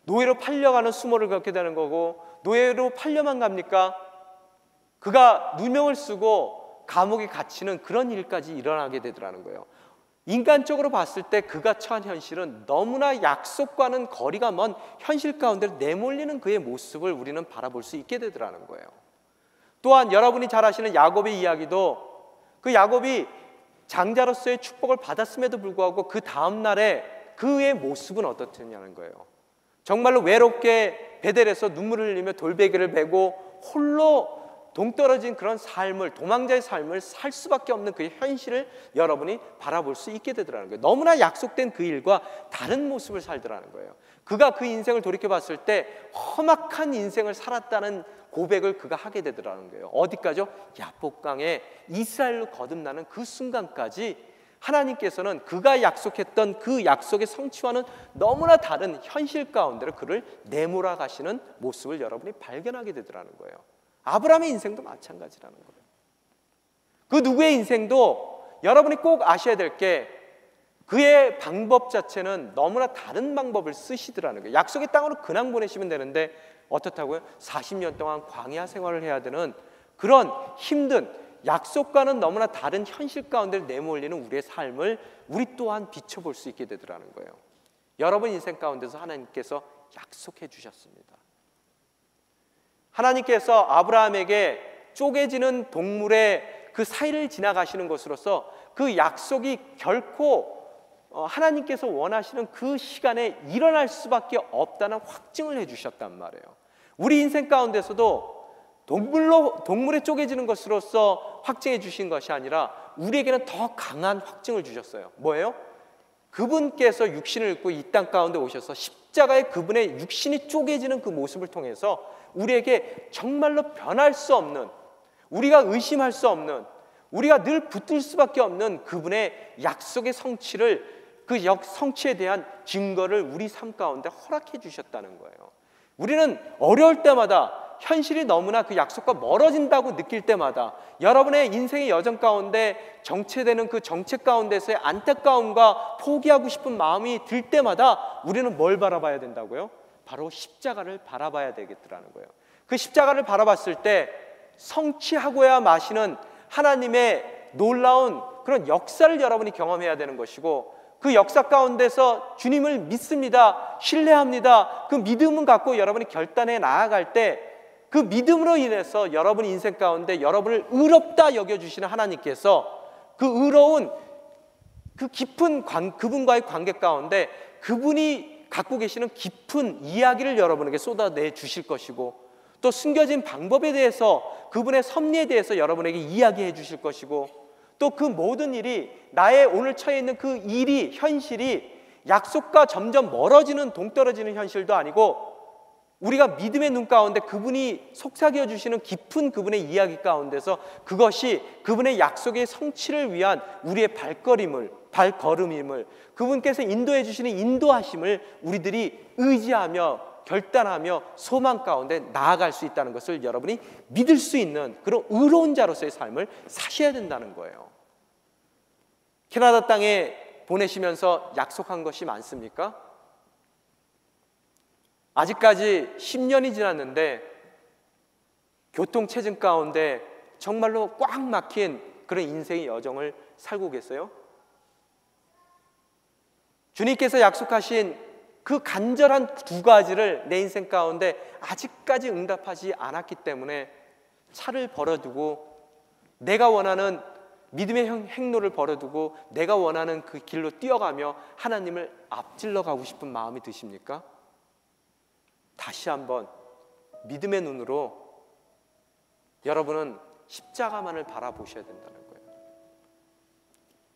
노예로 팔려가는 수모를 겪게 되는 거고, 노예로 팔려만 갑니까? 그가 누명을 쓰고 감옥에 갇히는 그런 일까지 일어나게 되더라는 거예요. 인간적으로 봤을 때 그가 처한 현실은 너무나 약속과는 거리가 먼 현실 가운데 내몰리는 그의 모습을 우리는 바라볼 수 있게 되더라는 거예요. 또한 여러분이 잘 아시는 야곱의 이야기도 그 야곱이 장자로서의 축복을 받았음에도 불구하고 그 다음 날에 그의 모습은 어떻냐는 거예요. 정말로 외롭게 베델에서 눈물을 흘리며 돌베개를 베고 홀로 동떨어진 그런 삶을, 도망자의 삶을 살 수밖에 없는 그의 현실을 여러분이 바라볼 수 있게 되더라는 거예요. 너무나 약속된 그 일과 다른 모습을 살더라는 거예요. 그가 그 인생을 돌이켜봤을 때 험악한 인생을 살았다는 고백을 그가 하게 되더라는 거예요. 어디까지요? 야복강에 이스라엘로 거듭나는 그 순간까지 하나님께서는 그가 약속했던 그 약속의 성취와는 너무나 다른 현실 가운데로 그를 내몰아 가시는 모습을 여러분이 발견하게 되더라는 거예요. 아브라함의 인생도 마찬가지라는 거예요. 그 누구의 인생도 여러분이 꼭 아셔야 될 게 그의 방법 자체는 너무나 다른 방법을 쓰시더라는 거예요. 약속의 땅으로 근황 보내시면 되는데 어떻다고요? 40년 동안 광야 생활을 해야 되는 그런 힘든, 약속과는 너무나 다른 현실 가운데 내몰리는 우리의 삶을 우리 또한 비춰볼 수 있게 되더라는 거예요. 여러분 인생 가운데서 하나님께서 약속해 주셨습니다. 하나님께서 아브라함에게 쪼개지는 동물의 그 사이를 지나가시는 것으로서 그 약속이 결코 하나님께서 원하시는 그 시간에 일어날 수밖에 없다는 확증을 해주셨단 말이에요. 우리 인생 가운데서도 동물에 쪼개지는 것으로서 확증해 주신 것이 아니라 우리에게는 더 강한 확증을 주셨어요. 뭐예요? 그분께서 육신을 입고 이 땅 가운데 오셔서 십자가에 그분의 육신이 쪼개지는 그 모습을 통해서 우리에게 정말로 변할 수 없는, 우리가 의심할 수 없는, 우리가 늘 붙들 수밖에 없는 그분의 약속의 성취를, 그 성취에 대한 증거를 우리 삶 가운데 허락해 주셨다는 거예요. 우리는 어려울 때마다, 현실이 너무나 그 약속과 멀어진다고 느낄 때마다, 여러분의 인생의 여정 가운데 정체되는 그 정체 가운데서의 안타까움과 포기하고 싶은 마음이 들 때마다 우리는 뭘 바라봐야 된다고요? 바로 십자가를 바라봐야 되겠더라는 거예요. 그 십자가를 바라봤을 때 성취하고야 마시는 하나님의 놀라운 그런 역사를 여러분이 경험해야 되는 것이고, 그 역사 가운데서 주님을 믿습니다, 신뢰합니다, 그 믿음을 갖고 여러분이 결단해 나아갈 때 그 믿음으로 인해서 여러분 인생 가운데 여러분을 의롭다 여겨주시는 하나님께서 그 의로운 그 깊은 그분과의 관계 가운데 그분이 갖고 계시는 깊은 이야기를 여러분에게 쏟아내 주실 것이고, 또 숨겨진 방법에 대해서 그분의 섭리에 대해서 여러분에게 이야기해 주실 것이고, 또 그 모든 일이, 나의 오늘 처해 있는 그 일이, 현실이 약속과 점점 멀어지는, 동떨어지는 현실도 아니고, 우리가 믿음의 눈 가운데 그분이 속삭여 주시는 깊은 그분의 이야기 가운데서 그것이 그분의 약속의 성취를 위한 우리의 발걸음임을, 그분께서 인도해 주시는 인도하심을 우리들이 의지하며 결단하며 소망 가운데 나아갈 수 있다는 것을 여러분이 믿을 수 있는 그런 의로운 자로서의 삶을 사셔야 된다는 거예요. 캐나다 땅에 보내시면서 약속한 것이 많습니까? 아직까지 10년이 지났는데 교통체증 가운데 정말로 꽉 막힌 그런 인생의 여정을 살고 계세요? 주님께서 약속하신 그 간절한 두 가지를 내 인생 가운데 아직까지 응답하지 않았기 때문에 차를 버려두고 내가 원하는 믿음의 행로를 버려두고 내가 원하는 그 길로 뛰어가며 하나님을 앞질러 가고 싶은 마음이 드십니까? 다시 한번 믿음의 눈으로 여러분은 십자가만을 바라보셔야 된다는 거예요.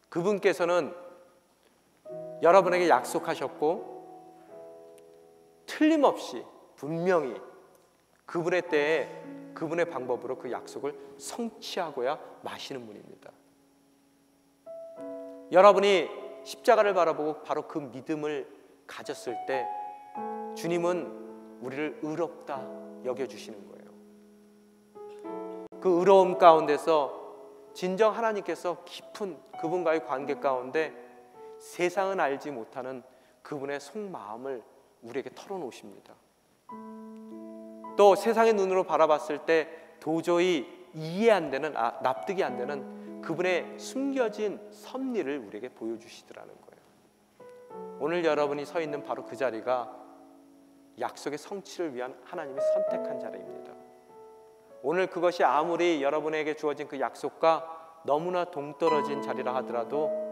그분께서는 여러분에게 약속하셨고 틀림없이 분명히 그분의 때에 그분의 방법으로 그 약속을 성취하고야 마시는 분입니다. 여러분이 십자가를 바라보고 바로 그 믿음을 가졌을 때 주님은 우리를 의롭다 여겨주시는 거예요. 그 의로움 가운데서 진정 하나님께서 깊은 그분과의 관계 가운데 세상은 알지 못하는 그분의 속마음을 우리에게 털어놓으십니다. 또 세상의 눈으로 바라봤을 때 도저히 이해 안 되는, 납득이 안 되는 그분의 숨겨진 섭리를 우리에게 보여주시더라는 거예요. 오늘 여러분이 서 있는 바로 그 자리가 약속의 성취를 위한 하나님이 선택한 자리입니다. 오늘 그것이 아무리 여러분에게 주어진 그 약속과 너무나 동떨어진 자리라 하더라도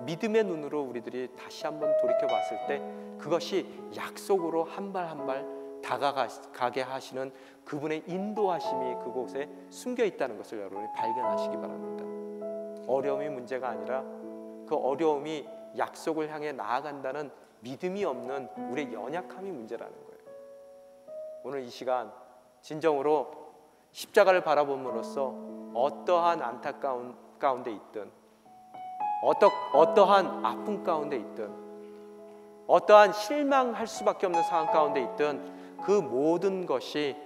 믿음의 눈으로 우리들이 다시 한번 돌이켜 봤을 때 그것이 약속으로 한 발 한 발 다가가게 하시는 그분의 인도하심이 그곳에 숨겨 있다는 것을 여러분이 발견하시기 바랍니다. 어려움이 문제가 아니라 그 어려움이 약속을 향해 나아간다는 믿음이 없는 우리의 연약함이 문제라는 거예요. 오늘 이 시간 진정으로 십자가를 바라봄으로써 어떠한 안타까운 가운데 있든, 어떠한 아픔 가운데 있든, 어떠한 실망할 수밖에 없는 상황 가운데 있든 그 모든 것이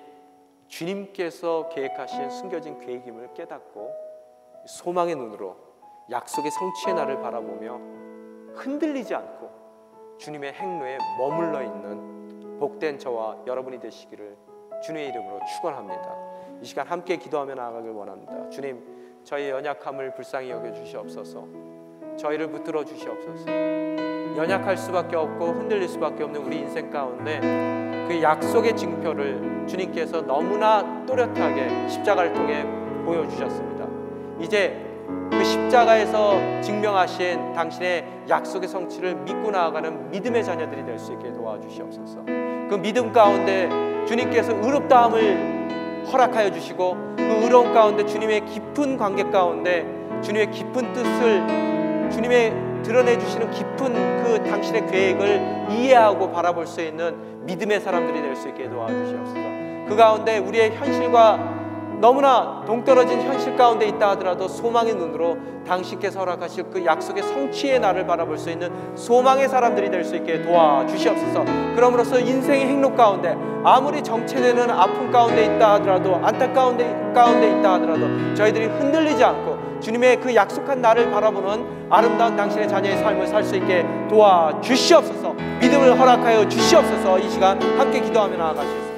주님께서 계획하신 숨겨진 계획임을 깨닫고 소망의 눈으로 약속의 성취의 날을 바라보며 흔들리지 않고 주님의 행로에 머물러 있는 복된 저와 여러분이 되시기를 주님의 이름으로 축원합니다. 이 시간 함께 기도하며 나아가길 원합니다. 주님, 저희의 연약함을 불쌍히 여겨주시옵소서. 저희를 붙들어 주시옵소서. 연약할 수밖에 없고 흔들릴 수밖에 없는 우리 인생 가운데 그 약속의 징표를 주님께서 너무나 또렷하게 십자가를 통해 보여주셨습니다. 이제 그 십자가에서 증명하신 당신의 약속의 성취를 믿고 나아가는 믿음의 자녀들이 될 수 있게 도와주시옵소서. 그 믿음 가운데 주님께서 의롭다함을 허락하여 주시고 그 의로움 가운데 주님의 깊은 관계 가운데 주님의 깊은 뜻을 주님의 드러내 주시는 깊은 그 당신의 계획을 이해하고 바라볼 수 있는 믿음의 사람들이 될 수 있게 도와주시옵소서. 그 가운데 우리의 현실과 너무나 동떨어진 현실 가운데 있다 하더라도 소망의 눈으로 당신께서 허락하실 그 약속의 성취의 날을 바라볼 수 있는 소망의 사람들이 될 수 있게 도와주시옵소서. 그럼으로써 인생의 행로 가운데 아무리 정체되는 아픔 가운데 있다 하더라도 안타까운 가운데 있다 하더라도 저희들이 흔들리지 않고 주님의 그 약속한 날을 바라보는 아름다운 당신의 자녀의 삶을 살 수 있게 도와주시옵소서. 믿음을 허락하여 주시옵소서. 이 시간 함께 기도하며 나아가시겠습니다.